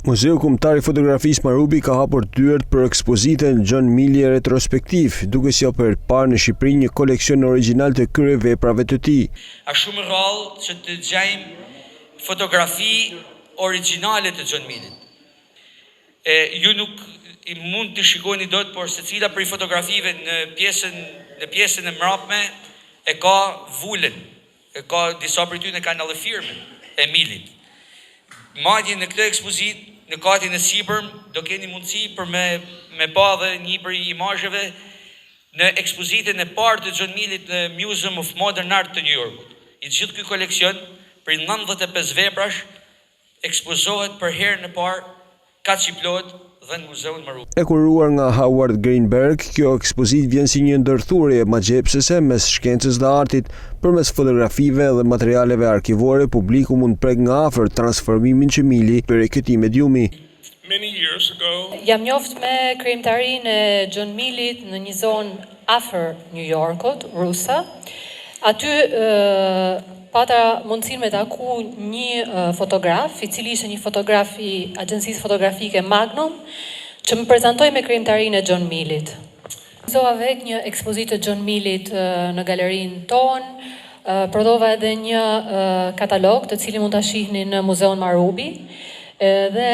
Muzeu Kombëtar i Fotografisë Marubi ka hapur dyert për ekspozitën John Milley retrospektiv, duke si për parë në Shqipëri një koleksion origjinal të këtyre veprave të tij. Është shumë rrallë që të gjejmë fotografi origjinale të John Milley. Ju nuk i mund të shikoni dot, por secila prej fotografive në pjesën e mbrapme e ka vulën, e ka disa prej tyre kanë edhe firmën e Milleyt. Madje në këtë ekspozitë, në katin e sipërm, do keni mundësi për me pa dhe një prej imazheve në ekspozitën e parë të John Milleyt në Museum of Modern Art të New Yorkut. I gjithë ky koleksion, për 95 veprash, ekspozohet për herën e parë kaq i plot dhe në Muzeun Marubi. E kuruar nga Howard Greenberg, kjo ekspozitë vjen si një ndërthurje magjepsese mes shkencës dhe artit. Përmes fotografive dhe materialeve arkivore, publiku mund prek nga afër transformimin që Milley bëri këtij mediumi. Jam njoft me krijimtarinë e John Milleyt në një zonë afër New Yorkut, Rusa. Aty pata mundësinë me taku një fotograf, i cili ishte një fotograf i agjencisë fotografike Magnum, që më prezantoi me krijimtarinë e John Milleyt. Prodhova vetë një ekspozitë të John Milleyt në galerinë tonë, prodhova edhe një katalog të cilin mund ta shihni në Muzeun Marubi, dhe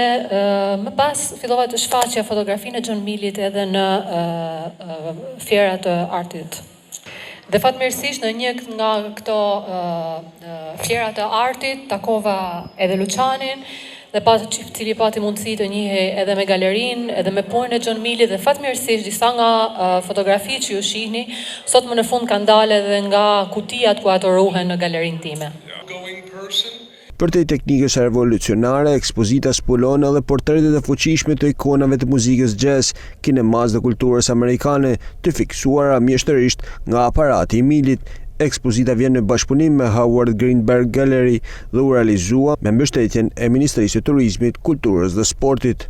më pas fillova të shfaqja fotografinë e John Milleyt edhe në fjera të artit. Dhe fatmirësisht në një nga këto fjera të artit takova edhe Luçanin, dhe cili pati mundësi të njihej edhe me galerinë, edhe me punën e John Milleyt, dhe fatmirësisht disa nga fotografitë që ju shihni, sot më në fund kanë dalë edhe nga kutijat ku ato ruhen në galerinë time. Për te teknikës revolucionare, ekspozita spulon edhe portretet e fuqishme të ikonave të muzikës jazz, kinemas dhe kulturës amerikane, të fiksuara mjeshtërisht nga aparati i Milleyt. Ekspozita vjen në bashkëpunim me Howard Greenberg Gallery dhe u realizua me mbështetjen e Ministrisë së Turizmit, Kulturës dhe Sportit.